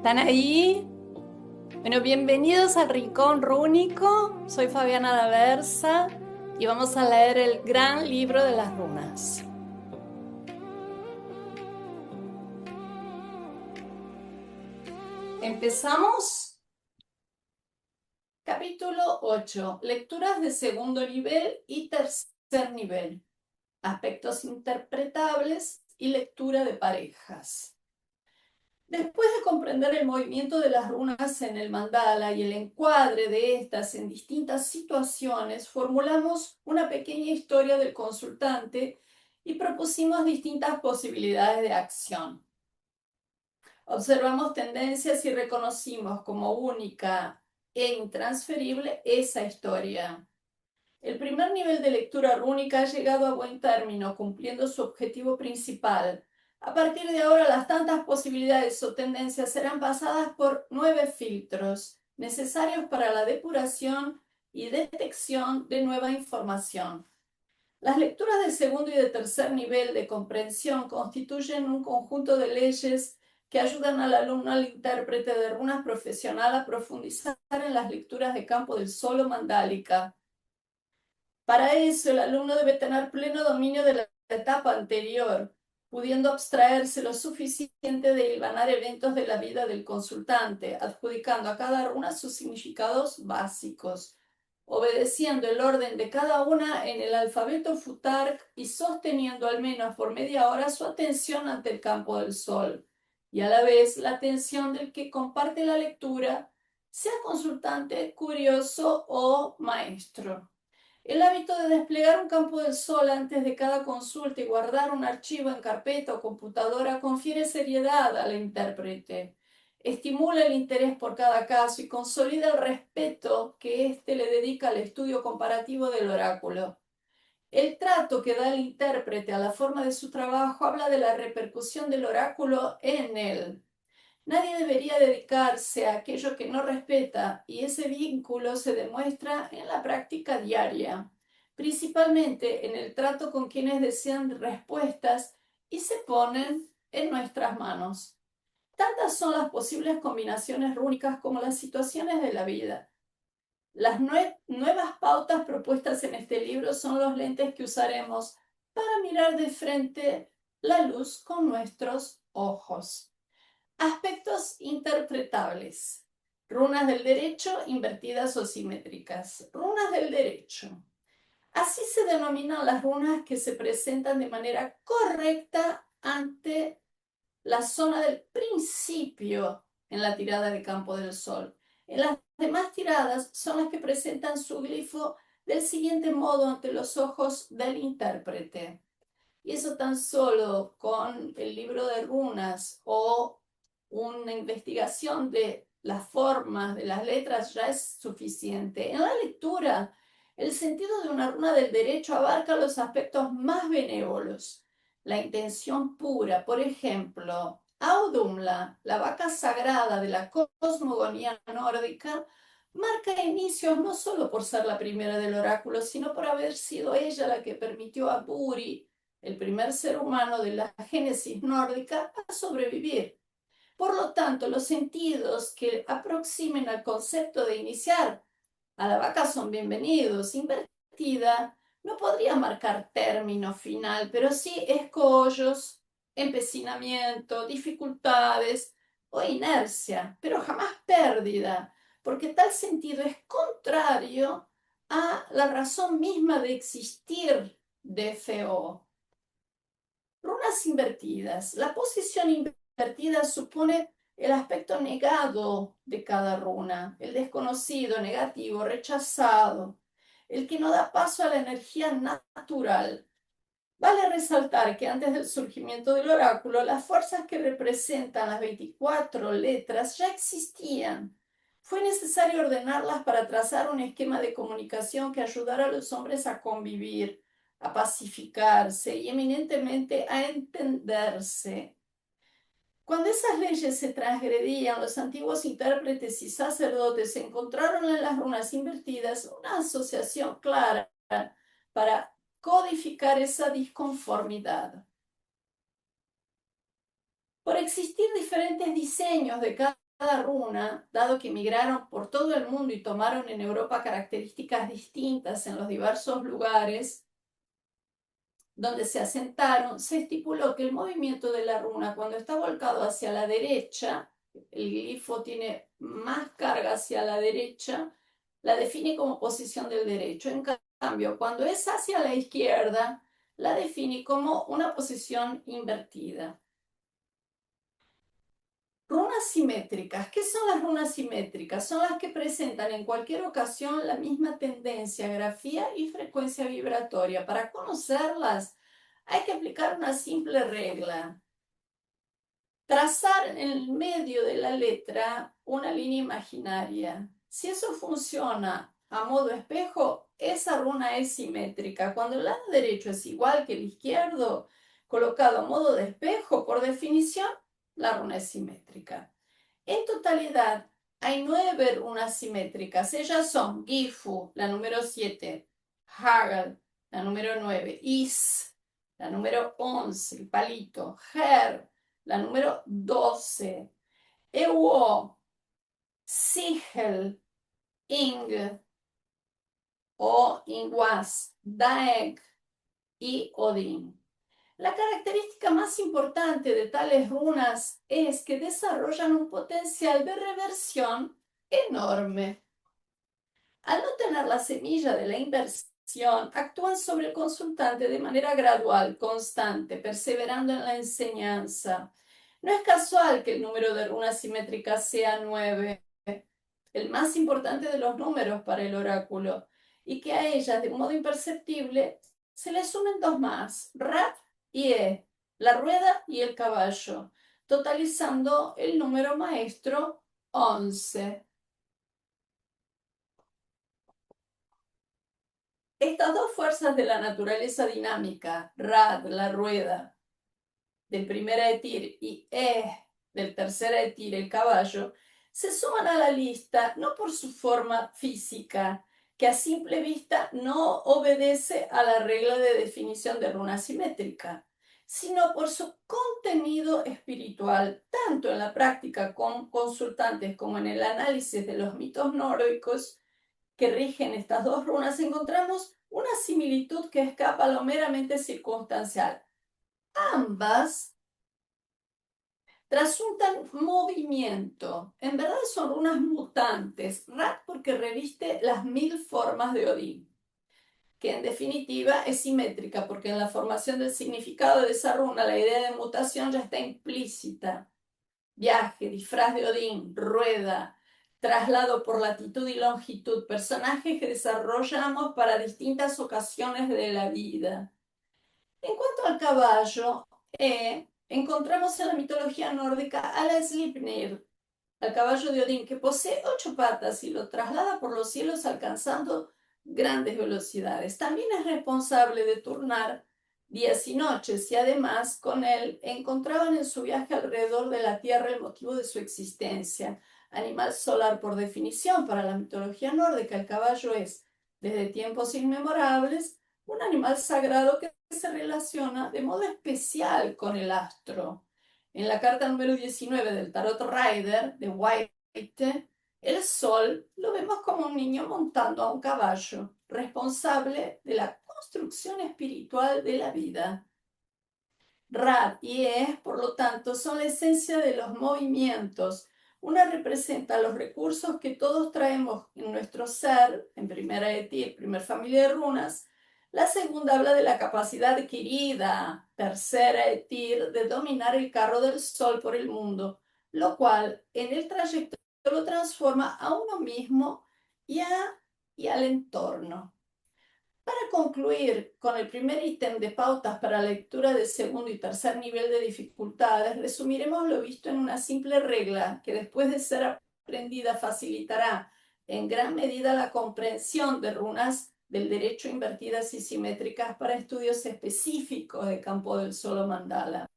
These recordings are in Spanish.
¿Están ahí? Bueno, bienvenidos al Rincón Rúnico. Soy Fabiana Daversa y vamos a leer el gran libro de las runas. Empezamos. Capítulo 8. Lecturas de segundo nivel y tercer nivel. Aspectos interpretables y lectura de parejas. Después de comprender el movimiento de las runas en el mandala y el encuadre de estas en distintas situaciones, formulamos una pequeña historia del consultante y propusimos distintas posibilidades de acción. Observamos tendencias y reconocimos como única e intransferible esa historia. El primer nivel de lectura rúnica ha llegado a buen término, cumpliendo su objetivo principal. A partir de ahora, las tantas posibilidades o tendencias serán pasadas por 9 filtros necesarios para la depuración y detección de nueva información. Las lecturas de segundo y de tercer nivel de comprensión constituyen un conjunto de leyes que ayudan al alumno, al intérprete de runas profesional, a profundizar en las lecturas de campo del solo mandálica. Para eso, el alumno debe tener pleno dominio de la etapa anterior, pudiendo abstraerse lo suficiente de hilvanar eventos de la vida del consultante, adjudicando a cada runa sus significados básicos, obedeciendo el orden de cada una en el alfabeto Futark y sosteniendo al menos por media hora su atención ante el campo del sol, y a la vez la atención del que comparte la lectura, sea consultante, curioso o maestro. El hábito de desplegar un campo del sol antes de cada consulta y guardar un archivo en carpeta o computadora confiere seriedad al intérprete, estimula el interés por cada caso y consolida el respeto que éste le dedica al estudio comparativo del oráculo. El trato que da el intérprete a la forma de su trabajo habla de la repercusión del oráculo en él. Nadie debería dedicarse a aquello que no respeta, y ese vínculo se demuestra en la práctica diaria, principalmente en el trato con quienes desean respuestas y se ponen en nuestras manos. Tantas son las posibles combinaciones rúnicas como las situaciones de la vida. Las nuevas pautas propuestas en este libro son los lentes que usaremos para mirar de frente la luz con nuestros ojos. Aspectos interpretables. Runas del derecho invertidas o simétricas. Runas del derecho. Así se denominan las runas que se presentan de manera correcta ante la zona del principio en la tirada de campo del sol. En las demás tiradas son las que presentan su glifo del siguiente modo ante los ojos del intérprete. Y eso tan solo con el libro de runas o una investigación de las formas de las letras ya es suficiente. En la lectura, el sentido de una runa del derecho abarca los aspectos más benévolos. La intención pura, por ejemplo, Audumla, la vaca sagrada de la cosmogonía nórdica, marca inicios no solo por ser la primera del oráculo, sino por haber sido ella la que permitió a Buri, el primer ser humano de la génesis nórdica, a sobrevivir. Por lo tanto, los sentidos que aproximen al concepto de iniciar a la vaca son bienvenidos. Invertida no podría marcar término final, pero sí escollos, empecinamiento, dificultades o inercia, pero jamás pérdida, porque tal sentido es contrario a la razón misma de existir de FO. Runas invertidas. La posición invertida supone el aspecto negado de cada runa, el desconocido, negativo, rechazado, el que no da paso a la energía natural. Vale resaltar que antes del surgimiento del oráculo, las fuerzas que representan las 24 letras ya existían. Fue necesario ordenarlas para trazar un esquema de comunicación que ayudara a los hombres a convivir, a pacificarse y eminentemente a entenderse. Cuando esas leyes se transgredían, los antiguos intérpretes y sacerdotes encontraron en las runas invertidas una asociación clara para codificar esa disconformidad. Por existir diferentes diseños de cada runa, dado que migraron por todo el mundo y tomaron en Europa características distintas en los diversos lugares donde se asentaron, se estipuló que el movimiento de la runa, cuando está volcado hacia la derecha, el glifo tiene más carga hacia la derecha, la define como posición del derecho. En cambio, cuando es hacia la izquierda, la define como una posición invertida. Runas simétricas. ¿Qué son las runas simétricas? Son las que presentan en cualquier ocasión la misma tendencia, grafía y frecuencia vibratoria. Para conocerlas, hay que aplicar una simple regla. Trazar en el medio de la letra una línea imaginaria. Si eso funciona a modo espejo, esa runa es simétrica. Cuando el lado derecho es igual que el izquierdo, colocado a modo de espejo, por definición, la runa es simétrica. En totalidad, hay 9 runas simétricas. Ellas son Gifu, la número 7, Hagel, la número 9, Is, la número 11, el palito, Her, la número 12, Ewo, Sigel, Ing o Ingwas, Daeg y Odin. La característica más importante de tales runas es que desarrollan un potencial de reversión enorme. Al no tener la semilla de la inversión, actúan sobre el consultante de manera gradual, constante, perseverando en la enseñanza. No es casual que el número de runas simétricas sea 9, el más importante de los números para el oráculo, y que a ellas, de un modo imperceptible, se le sumen 2 más, Rat y E, la rueda y el caballo, totalizando el número maestro 11. Estas dos fuerzas de la naturaleza dinámica, Rad, la rueda, del primer Etir, y del tercer Etir, el caballo, se suman a la lista no por su forma física, que a simple vista no obedece a la regla de definición de runa simétrica, sino por su contenido espiritual, tanto en la práctica con consultantes como en el análisis de los mitos nórdicos que rigen estas dos runas, encontramos una similitud que escapa a lo meramente circunstancial. Ambas trasuntan movimiento. En verdad son runas mutantes. Rat porque reviste las 1000 formas de Odín, que en definitiva es simétrica porque en la formación del significado de esa runa la idea de mutación ya está implícita. Viaje, disfraz de Odín, rueda, traslado por latitud y longitud, personajes que desarrollamos para distintas ocasiones de la vida. En cuanto al caballo, encontramos en la mitología nórdica a la Sleipnir, al caballo de Odín, que posee 8 patas y lo traslada por los cielos alcanzando grandes velocidades. También es responsable de turnar días y noches y además con él encontraban en su viaje alrededor de la Tierra el motivo de su existencia. Animal solar por definición para la mitología nórdica, el caballo es, desde tiempos inmemorables, un animal sagrado que se relaciona de modo especial con el astro. En la carta número 19 del Tarot Rider de White, el sol lo vemos como un niño montando a un caballo, responsable de la construcción espiritual de la vida. Ra y E, por lo tanto, son la esencia de los movimientos. Una representa los recursos que todos traemos en nuestro ser, en primera Etir, primer familia de runas. La segunda habla de la capacidad adquirida, tercera Etir, de dominar el carro del sol por el mundo, lo cual en el trayecto lo transforma a uno mismo y al entorno. Para concluir con el primer ítem de pautas para lectura de segundo y tercer nivel de dificultades, resumiremos lo visto en una simple regla que después de ser aprendida facilitará en gran medida la comprensión de runas del derecho invertidas y simétricas para estudios específicos de campo del solo mandala.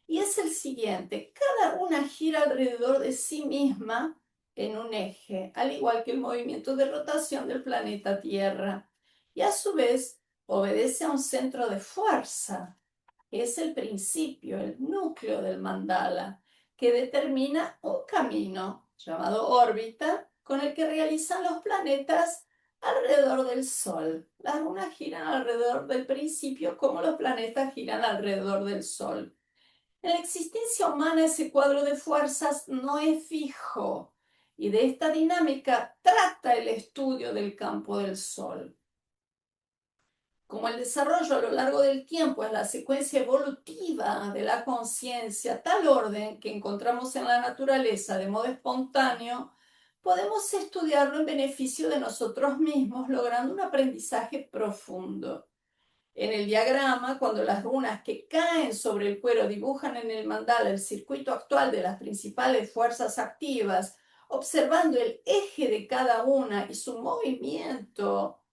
Y es el siguiente: cada runa gira alrededor de sí misma en un eje, al igual que el movimiento de rotación del planeta Tierra, y a su vez obedece a un centro de fuerza, que es el principio, el núcleo del mandala, que determina un camino llamado órbita con el que realizan los planetas alrededor del Sol. Las lunas giran alrededor del principio como los planetas giran alrededor del Sol. En la existencia humana ese cuadro de fuerzas no es fijo y de esta dinámica trata el estudio del campo del Sol. Como el desarrollo a lo largo del tiempo es la secuencia evolutiva de la conciencia, tal orden que encontramos en la naturaleza de modo espontáneo, podemos estudiarlo en beneficio de nosotros mismos, logrando un aprendizaje profundo. En el diagrama, cuando las runas que caen sobre el cuero dibujan en el mandala el circuito actual de las principales fuerzas activas, observando el eje de cada una y su movimiento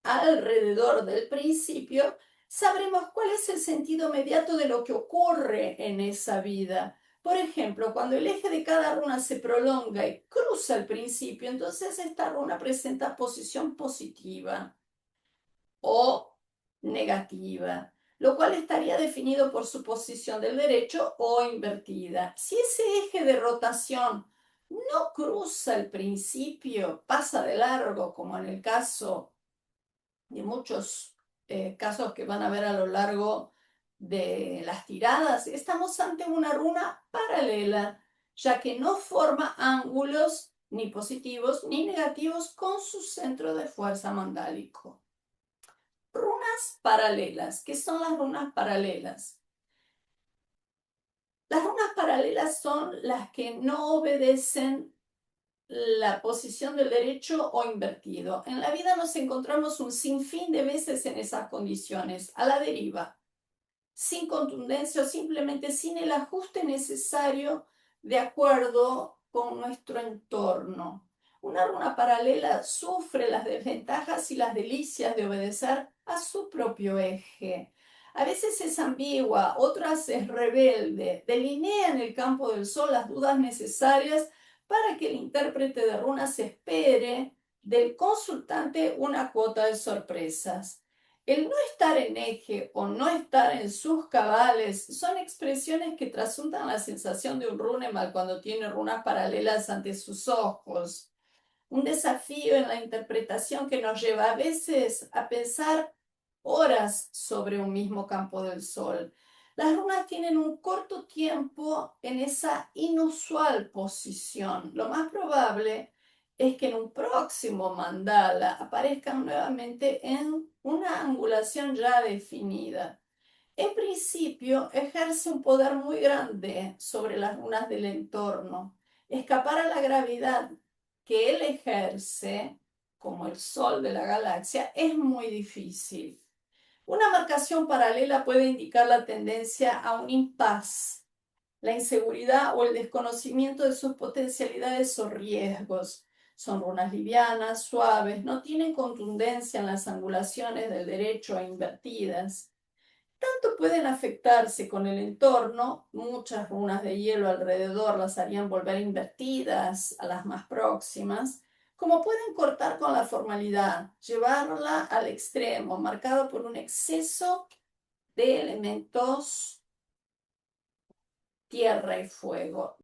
alrededor del principio, sabremos cuál es el sentido inmediato de lo que ocurre en esa vida. Por ejemplo, cuando el eje de cada runa se prolonga y cruza el principio, entonces esta runa presenta posición positiva o negativa, lo cual estaría definido por su posición del derecho o invertida. Si ese eje de rotación no cruza el principio, pasa de largo, como en el caso de muchos casos que van a ver a lo largo de las tiradas, estamos ante una runa paralela, ya que no forma ángulos ni positivos ni negativos con su centro de fuerza mandálico. Runas paralelas. ¿Qué son las runas paralelas? Las runas paralelas son las que no obedecen la posición del derecho o invertido. En la vida nos encontramos un sinfín de veces en esas condiciones, a la deriva, sin contundencia o simplemente sin el ajuste necesario de acuerdo con nuestro entorno. Una runa paralela sufre las desventajas y las delicias de obedecer a su propio eje. A veces es ambigua, otras es rebelde, delinea en el campo del sol las dudas necesarias para que el intérprete de runas espere del consultante una cuota de sorpresas. El no estar en eje o no estar en sus cabales son expresiones que trasuntan la sensación de un runemal cuando tiene runas paralelas ante sus ojos. Un desafío en la interpretación que nos lleva a veces a pensar horas sobre un mismo campo del sol. Las runas tienen un corto tiempo en esa inusual posición. Lo más probable es que en un próximo mandala aparezcan nuevamente en una angulación ya definida. En principio, ejerce un poder muy grande sobre las runas del entorno. Escapar a la gravedad que él ejerce, como el sol de la galaxia, es muy difícil. Una marcación paralela puede indicar la tendencia a un impas, la inseguridad o el desconocimiento de sus potencialidades o riesgos. Son runas livianas, suaves, no tienen contundencia en las angulaciones del derecho e invertidas. Tanto pueden afectarse con el entorno, muchas runas de hielo alrededor las harían volver invertidas a las más próximas, como pueden cortar con la formalidad, llevarla al extremo, marcado por un exceso de elementos tierra y fuego.